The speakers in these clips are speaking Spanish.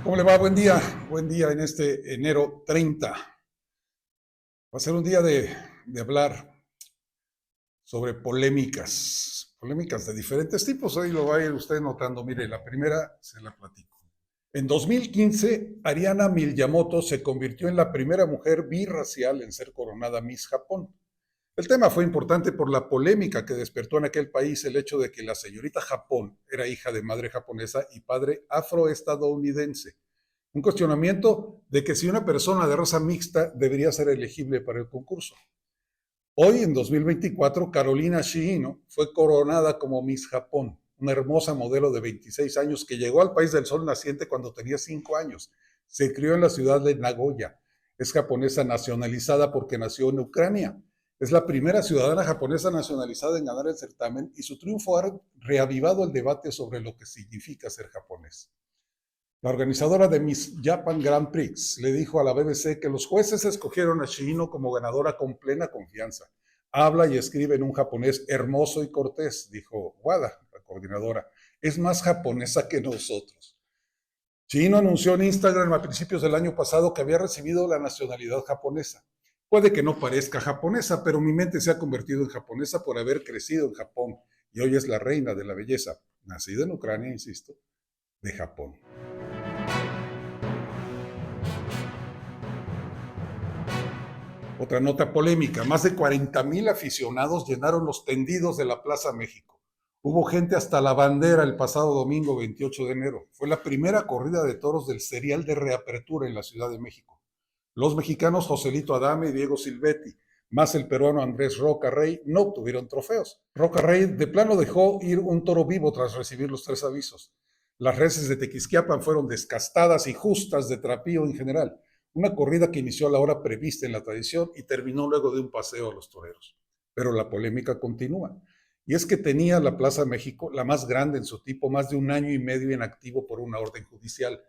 ¿Cómo le va? Buen día en este enero 30. Va a ser un día de hablar sobre polémicas de diferentes tipos. Ahí lo va a ir usted notando. Mire, la primera se la platico. En 2015, Ariana Miyamoto se convirtió en la primera mujer birracial en ser coronada Miss Japón. El tema fue importante por la polémica que despertó en aquel país el hecho de que la señorita Japón era hija de madre japonesa y padre afroestadounidense. Un cuestionamiento de que si una persona de raza mixta debería ser elegible para el concurso. Hoy, en 2024, Carolina Shiino fue coronada como Miss Japón, una hermosa modelo de 26 años que llegó al país del sol naciente cuando tenía 5 años. Se crió en la ciudad de Nagoya. Es japonesa nacionalizada porque nació en Ucrania. Es la primera ciudadana japonesa nacionalizada en ganar el certamen y su triunfo ha reavivado el debate sobre lo que significa ser japonés. La organizadora de Miss Japan Grand Prix le dijo a la BBC que los jueces escogieron a Shiino como ganadora con plena confianza. Habla y escribe en un japonés hermoso y cortés, dijo Wada, la coordinadora. Es más japonesa que nosotros. Shiino anunció en Instagram a principios del año pasado que había recibido la nacionalidad japonesa. Puede que no parezca japonesa, pero mi mente se ha convertido en japonesa por haber crecido en Japón y hoy es la reina de la belleza, nacida en Ucrania, insisto, de Japón. Otra nota polémica, más de 40,000 aficionados llenaron los tendidos de la Plaza México. Hubo gente hasta la bandera el pasado domingo 28 de enero. Fue la primera corrida de toros del serial de reapertura en la Ciudad de México. Los mexicanos Joselito Adame y Diego Silvetti, más el peruano Andrés Roca Rey, no obtuvieron trofeos. Roca Rey de plano dejó ir un toro vivo tras recibir los 3 avisos. Las reses de Tequisquiapan fueron descastadas y justas de trapío en general. Una corrida que inició a la hora prevista en la tradición y terminó luego de un paseo a los toreros. Pero la polémica continúa. Y es que tenía la Plaza México, la más grande en su tipo, más de un año y medio en activo por una orden judicial.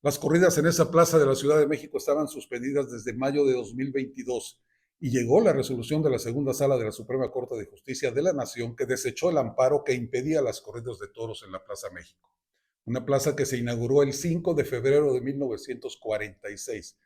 Las corridas en esa plaza de la Ciudad de México estaban suspendidas desde mayo de 2022 y llegó la resolución de la segunda sala de la Suprema Corte de Justicia de la Nación que desechó el amparo que impedía las corridas de toros en la Plaza México. Una plaza que se inauguró el 5 de febrero de 1946.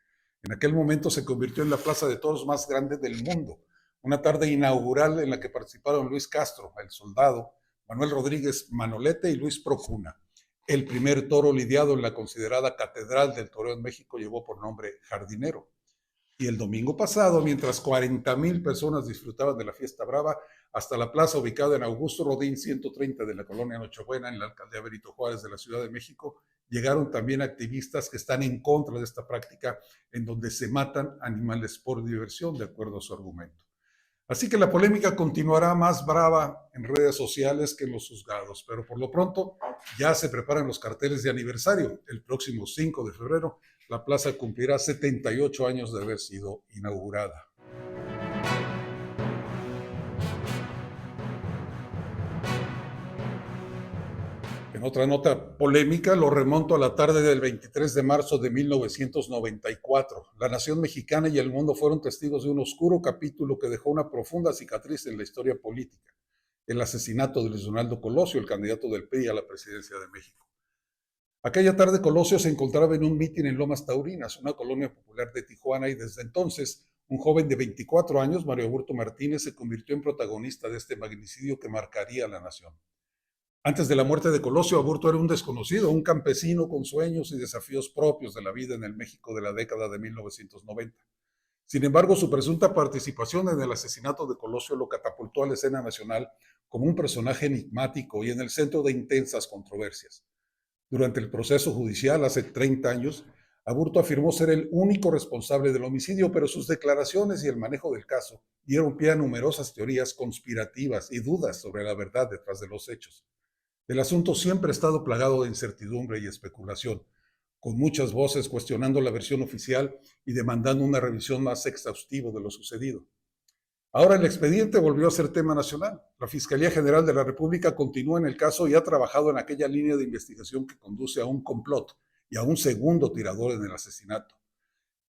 En aquel momento se convirtió en la plaza de toros más grande del mundo. Una tarde inaugural en la que participaron Luis Castro, el soldado, Manuel Rodríguez Manolete y Luis Procuna. El primer toro lidiado en la considerada Catedral del Toreo en México llevó por nombre Jardinero. Y el domingo pasado, mientras 40,000 personas disfrutaban de la fiesta brava, hasta la plaza ubicada en Augusto Rodín 130 de la colonia Nochebuena, en la alcaldía Benito Juárez de la Ciudad de México, llegaron también activistas que están en contra de esta práctica en donde se matan animales por diversión, de acuerdo a su argumento. Así que la polémica continuará más brava en redes sociales que en los juzgados, pero por lo pronto ya se preparan los carteles de aniversario. El próximo 5 de febrero, la plaza cumplirá 78 años de haber sido inaugurada. En otra nota polémica, lo remonto a la tarde del 23 de marzo de 1994. La nación mexicana y el mundo fueron testigos de un oscuro capítulo que dejó una profunda cicatriz en la historia política: el asesinato de Luis Donaldo Colosio, el candidato del PRI a la presidencia de México. Aquella tarde Colosio se encontraba en un mitin en Lomas Taurinas, una colonia popular de Tijuana, y desde entonces un joven de 24 años, Mario Augusto Martínez, se convirtió en protagonista de este magnicidio que marcaría a la nación. Antes de la muerte de Colosio, Aburto era un desconocido, un campesino con sueños y desafíos propios de la vida en el México de la década de 1990. Sin embargo, su presunta participación en el asesinato de Colosio lo catapultó a la escena nacional como un personaje enigmático y en el centro de intensas controversias. Durante el proceso judicial, hace 30 años, Aburto afirmó ser el único responsable del homicidio, pero sus declaraciones y el manejo del caso dieron pie a numerosas teorías conspirativas y dudas sobre la verdad detrás de los hechos. El asunto siempre ha estado plagado de incertidumbre y especulación, con muchas voces cuestionando la versión oficial y demandando una revisión más exhaustiva de lo sucedido. Ahora el expediente volvió a ser tema nacional. La Fiscalía General de la República continúa en el caso y ha trabajado en aquella línea de investigación que conduce a un complot y a un segundo tirador en el asesinato.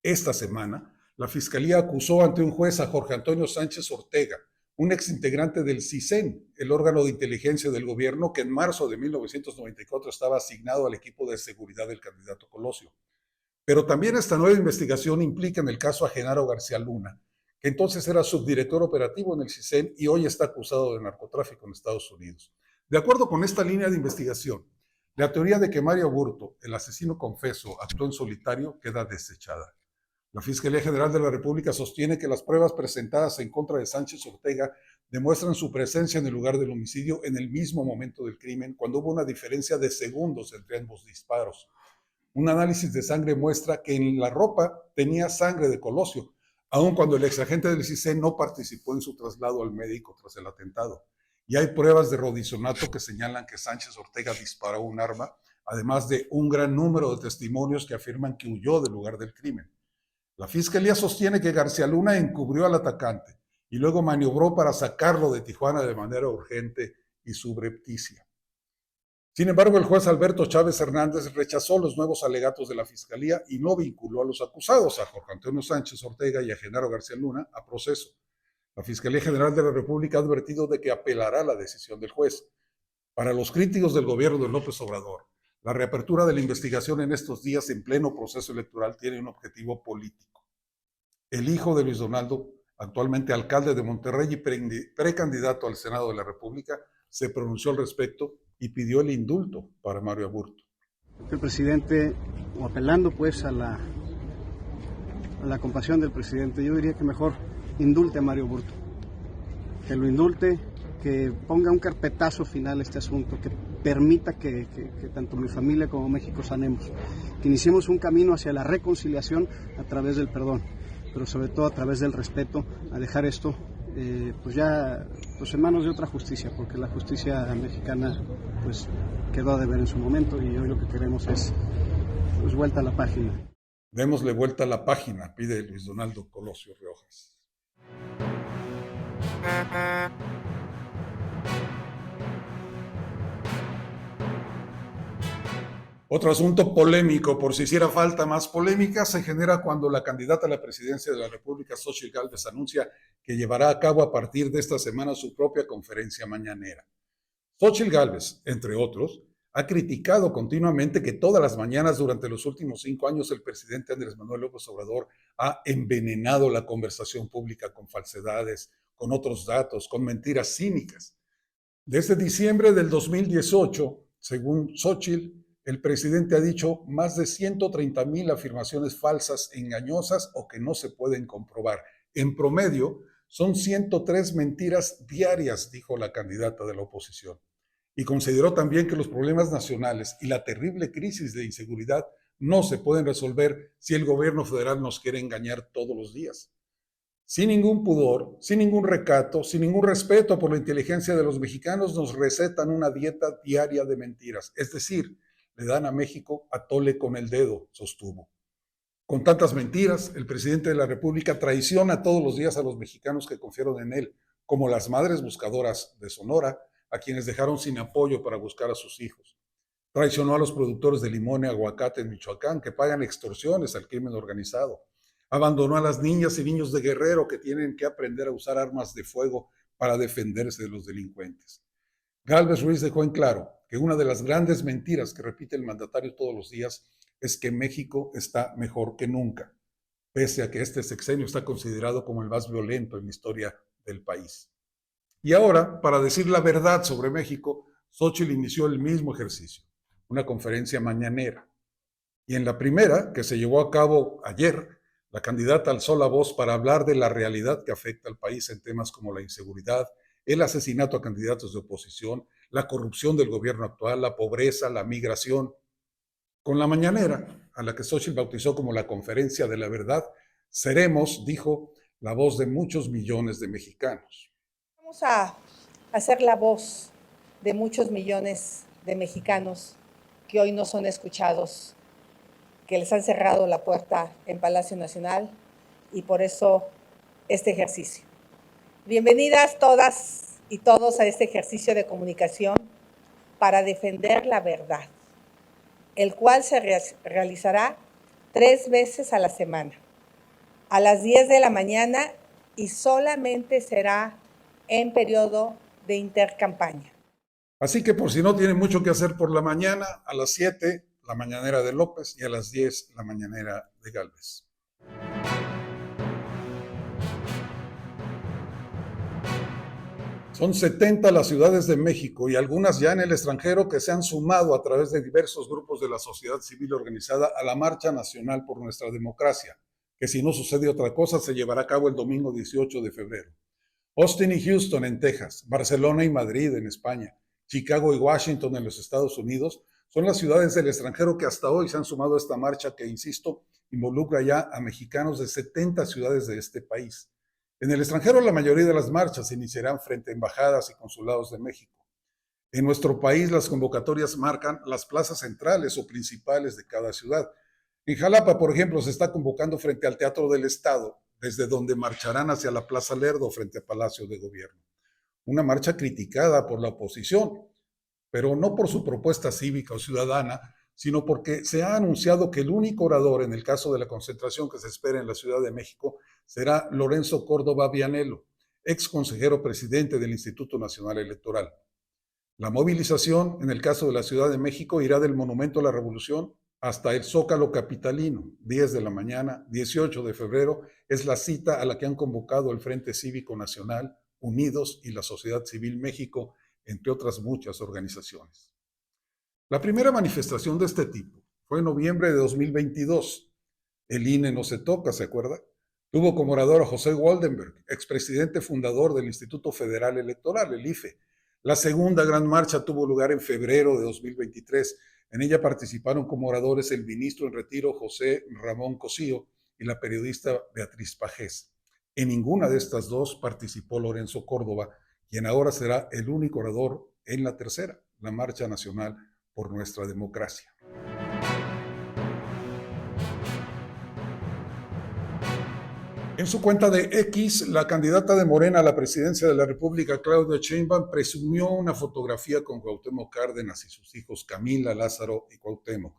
Esta semana, la Fiscalía acusó ante un juez a Jorge Antonio Sánchez Ortega, un exintegrante del CISEN, el órgano de inteligencia del gobierno que en marzo de 1994 estaba asignado al equipo de seguridad del candidato Colosio. Pero también esta nueva investigación implica en el caso a Genaro García Luna, que entonces era subdirector operativo en el CISEN y hoy está acusado de narcotráfico en Estados Unidos. De acuerdo con esta línea de investigación, la teoría de que Mario Aburto, el asesino confeso, actuó en solitario queda desechada. La Fiscalía General de la República sostiene que las pruebas presentadas en contra de Sánchez Ortega demuestran su presencia en el lugar del homicidio en el mismo momento del crimen, cuando hubo una diferencia de segundos entre ambos disparos. Un análisis de sangre muestra que en la ropa tenía sangre de Colosio, aun cuando el exagente del CISEN no participó en su traslado al médico tras el atentado. Y hay pruebas de rodizonato que señalan que Sánchez Ortega disparó un arma, además de un gran número de testimonios que afirman que huyó del lugar del crimen. La Fiscalía sostiene que García Luna encubrió al atacante y luego maniobró para sacarlo de Tijuana de manera urgente y subrepticia. Sin embargo, el juez Alberto Chávez Hernández rechazó los nuevos alegatos de la Fiscalía y no vinculó a los acusados, a Jorge Antonio Sánchez Ortega y a Genaro García Luna, a proceso. La Fiscalía General de la República ha advertido de que apelará la decisión del juez. Para los críticos del gobierno de López Obrador, la reapertura de la investigación en estos días en pleno proceso electoral tiene un objetivo político. El hijo de Luis Donaldo, actualmente alcalde de Monterrey y precandidato al Senado de la República, se pronunció al respecto y pidió el indulto para Mario Aburto. El presidente, o apelando pues a la compasión del presidente, yo diría que mejor indulte a Mario Aburto, que lo indulte, que ponga un carpetazo final a este asunto, que permita que tanto mi familia como México sanemos, que iniciemos un camino hacia la reconciliación a través del perdón, pero sobre todo a través del respeto, a dejar esto pues en manos de otra justicia, porque la justicia mexicana pues quedó a deber en su momento y hoy lo que queremos es pues vuelta a la página. Démosle vuelta a la página, pide Luis Donaldo Colosio Riojas. Otro asunto polémico, por si hiciera falta más polémica, se genera cuando la candidata a la presidencia de la República, Xóchitl Gálvez, anuncia que llevará a cabo a partir de esta semana su propia conferencia mañanera. Xóchitl Gálvez, entre otros, ha criticado continuamente que todas las mañanas durante los últimos 5 años el presidente Andrés Manuel López Obrador ha envenenado la conversación pública con falsedades, con otros datos, con mentiras cínicas. Desde diciembre del 2018, según Xóchitl, el presidente ha dicho más de 130,000 afirmaciones falsas, engañosas o que no se pueden comprobar. En promedio, son 103 mentiras diarias, dijo la candidata de la oposición. Y consideró también que los problemas nacionales y la terrible crisis de inseguridad no se pueden resolver si el gobierno federal nos quiere engañar todos los días. Sin ningún pudor, sin ningún recato, sin ningún respeto por la inteligencia de los mexicanos, nos recetan una dieta diaria de mentiras. Es decir, le dan a México a tole con el dedo, sostuvo. Con tantas mentiras, el presidente de la República traiciona todos los días a los mexicanos que confiaron en él, como las madres buscadoras de Sonora, a quienes dejaron sin apoyo para buscar a sus hijos. Traicionó a los productores de limón y aguacate en Michoacán, que pagan extorsiones al crimen organizado. Abandonó a las niñas y niños de Guerrero que tienen que aprender a usar armas de fuego para defenderse de los delincuentes. Gálvez Ruiz dejó en claro que una de las grandes mentiras que repite el mandatario todos los días es que México está mejor que nunca, pese a que este sexenio está considerado como el más violento en la historia del país. Y ahora, para decir la verdad sobre México, Xóchitl inició el mismo ejercicio, una conferencia mañanera. Y en la primera, que se llevó a cabo ayer, la candidata alzó la voz para hablar de la realidad que afecta al país en temas como la inseguridad, el asesinato a candidatos de oposición, la corrupción del gobierno actual, la pobreza, la migración. Con la mañanera, a la que Xóchitl bautizó como la conferencia de la verdad, seremos, dijo, la voz de muchos millones de mexicanos. Vamos a hacer la voz de muchos millones de mexicanos que hoy no son escuchados, que les han cerrado la puerta en Palacio Nacional y por eso este ejercicio. Bienvenidas todas y todos a este ejercicio de comunicación para defender la verdad, el cual se realizará 3 veces a la semana, a las 10 de la mañana y solamente será en periodo de intercampaña. Así que por si no tienen mucho que hacer por la mañana, a las 7, la mañanera de López, y a las 10, la mañanera de Gálvez. Son 70 las ciudades de México y algunas ya en el extranjero que se han sumado a través de diversos grupos de la sociedad civil organizada a la Marcha Nacional por Nuestra Democracia, que si no sucede otra cosa se llevará a cabo el domingo 18 de febrero. Austin y Houston en Texas, Barcelona y Madrid en España, Chicago y Washington en los Estados Unidos son las ciudades del extranjero que hasta hoy se han sumado a esta marcha que, insisto, involucra ya a mexicanos de 70 ciudades de este país. En el extranjero, la mayoría de las marchas se iniciarán frente a embajadas y consulados de México. En nuestro país, las convocatorias marcan las plazas centrales o principales de cada ciudad. En Jalapa, por ejemplo, se está convocando frente al Teatro del Estado, desde donde marcharán hacia la Plaza Lerdo frente a Palacio de Gobierno. Una marcha criticada por la oposición, pero no por su propuesta cívica o ciudadana, sino porque se ha anunciado que el único orador en el caso de la concentración que se espera en la Ciudad de México será Lorenzo Córdoba Vianello, ex consejero presidente del Instituto Nacional Electoral. La movilización, en el caso de la Ciudad de México, irá del Monumento a la Revolución hasta el Zócalo Capitalino, 10 de la mañana, 18 de febrero, es la cita a la que han convocado el Frente Cívico Nacional, Unidos y la Sociedad Civil México, entre otras muchas organizaciones. La primera manifestación de este tipo fue en noviembre de 2022. El INE no se toca, ¿se acuerda? Tuvo como orador a José Waldenberg, expresidente fundador del Instituto Federal Electoral, el IFE. La segunda gran marcha tuvo lugar en febrero de 2023. En ella participaron como oradores el ministro en retiro José Ramón Cosío y la periodista Beatriz Pajés. En ninguna de estas dos participó Lorenzo Córdoba, quien ahora será el único orador en la tercera, la Marcha Nacional por Nuestra Democracia. En su cuenta de X, la candidata de Morena a la presidencia de la República, Claudia Sheinbaum, presumió una fotografía con Cuauhtémoc Cárdenas y sus hijos Camila, Lázaro y Cuauhtémoc,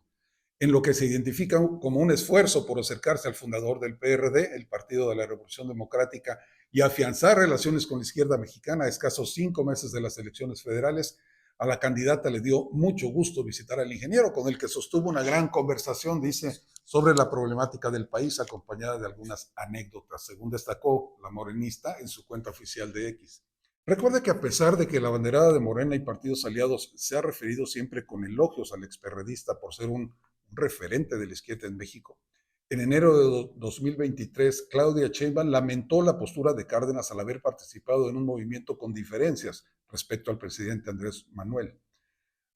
en lo que se identifica como un esfuerzo por acercarse al fundador del PRD, el Partido de la Revolución Democrática, y afianzar relaciones con la izquierda mexicana a escasos 5 meses de las elecciones federales. A la candidata le dio mucho gusto visitar al ingeniero, con el que sostuvo una gran conversación, dice, sobre la problemática del país, acompañada de algunas anécdotas, según destacó la morenista en su cuenta oficial de X. Recuerde que a pesar de que la banderada de Morena y partidos aliados se ha referido siempre con elogios al experredista por ser un referente de la izquierda en México, en enero de 2023, Claudia Sheinbaum lamentó la postura de Cárdenas al haber participado en un movimiento con diferencias respecto al presidente Andrés Manuel.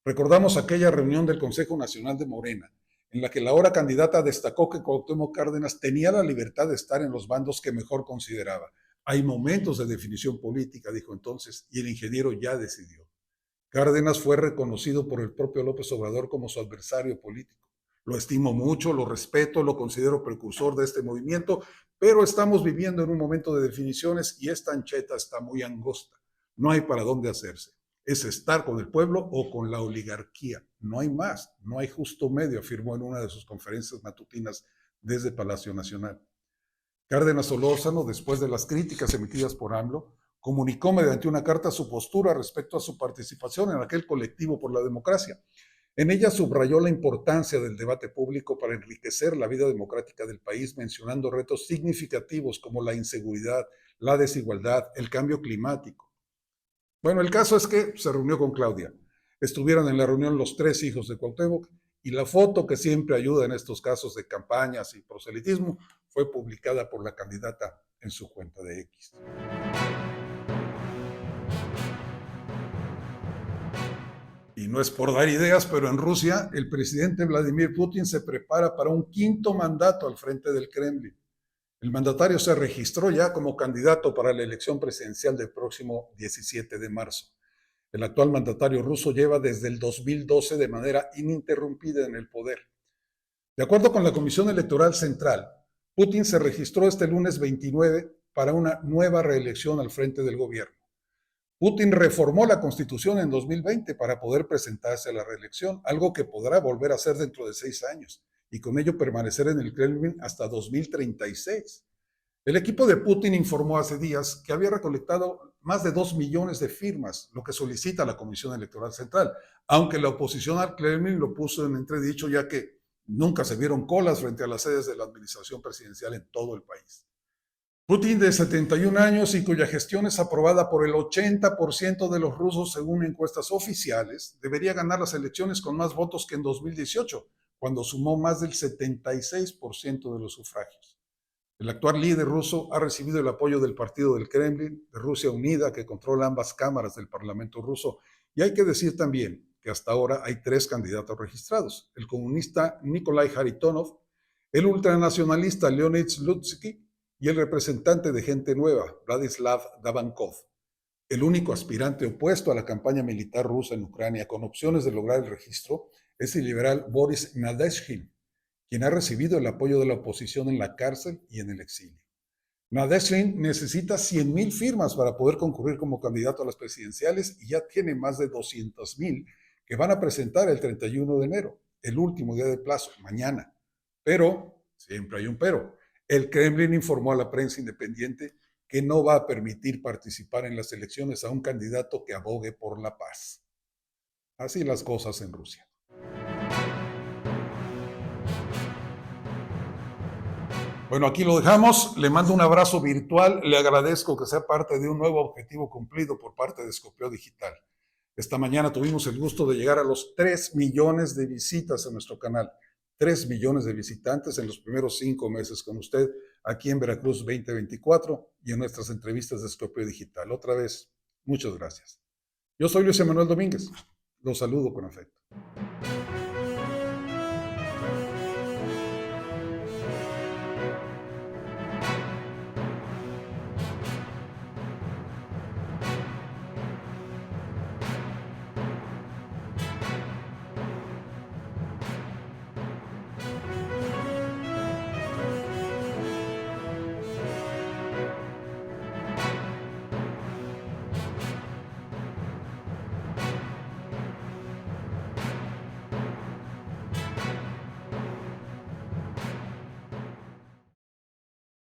Recordamos aquella reunión del Consejo Nacional de Morena, en la que la ahora candidata destacó que Cuauhtémoc Cárdenas tenía la libertad de estar en los bandos que mejor consideraba. Hay momentos de definición política, dijo entonces, y el ingeniero ya decidió. Cárdenas fue reconocido por el propio López Obrador como su adversario político. Lo estimo mucho, lo respeto, lo considero precursor de este movimiento, pero estamos viviendo en un momento de definiciones y esta ancheta está muy angosta. No hay para dónde hacerse. Es estar con el pueblo o con la oligarquía. No hay más, no hay justo medio, afirmó en una de sus conferencias matutinas desde Palacio Nacional. Cárdenas Solórzano, después de las críticas emitidas por AMLO, comunicó mediante una carta su postura respecto a su participación en aquel colectivo por la democracia. En ella subrayó la importancia del debate público para enriquecer la vida democrática del país, mencionando retos significativos como la inseguridad, la desigualdad, el cambio climático. Bueno, el caso es que se reunió con Claudia. Estuvieron en la reunión los 3 hijos de Cuauhtémoc y la foto que siempre ayuda en estos casos de campañas y proselitismo fue publicada por la candidata en su cuenta de X. Y no es por dar ideas, pero en Rusia el presidente Vladimir Putin se prepara para un 5º mandato al frente del Kremlin. El mandatario se registró ya como candidato para la elección presidencial del próximo 17 de marzo. El actual mandatario ruso lleva desde el 2012 de manera ininterrumpida en el poder. De acuerdo con la Comisión Electoral Central, Putin se registró este lunes 29 para una nueva reelección al frente del gobierno. Putin reformó la Constitución en 2020 para poder presentarse a la reelección, algo que podrá volver a hacer dentro de 6 años y con ello permanecer en el Kremlin hasta 2036. El equipo de Putin informó hace días que había recolectado más de 2 millones de firmas, lo que solicita la Comisión Electoral Central, aunque la oposición al Kremlin lo puso en entredicho, ya que nunca se vieron colas frente a las sedes de la administración presidencial en todo el país. Putin, de 71 años y cuya gestión es aprobada por el 80% de los rusos según encuestas oficiales, debería ganar las elecciones con más votos que en 2018, cuando sumó más del 76% de los sufragios. El actual líder ruso ha recibido el apoyo del Partido del Kremlin, de Rusia Unida, que controla ambas cámaras del Parlamento ruso. Y hay que decir también que hasta ahora hay 3 candidatos registrados: el comunista Nikolai Kharitonov, el ultranacionalista Leonid Slutsky y el representante de Gente Nueva, Vladislav Davankov. El único aspirante opuesto a la campaña militar rusa en Ucrania con opciones de lograr el registro es el liberal Boris Nadezhdin, quien ha recibido el apoyo de la oposición en la cárcel y en el exilio. Nadezhdin necesita 100,000 firmas para poder concurrir como candidato a las presidenciales y ya tiene más de 200,000 que van a presentar el 31 de enero, el último día de plazo, mañana. Pero, siempre hay un pero, el Kremlin informó a la prensa independiente que no va a permitir participar en las elecciones a un candidato que abogue por la paz. Así las cosas en Rusia. Bueno, aquí lo dejamos. Le mando un abrazo virtual. Le agradezco que sea parte de un nuevo objetivo cumplido por parte de Scopeo Digital. Esta mañana tuvimos el gusto de llegar a los 3 millones de visitas en nuestro canal. 3 millones de visitantes en los primeros 5 meses con usted aquí en Veracruz 2024 y en nuestras entrevistas de Scopeo Digital. Otra vez, muchas gracias. Yo soy Luis Emanuel Domínguez. Los saludo con afecto.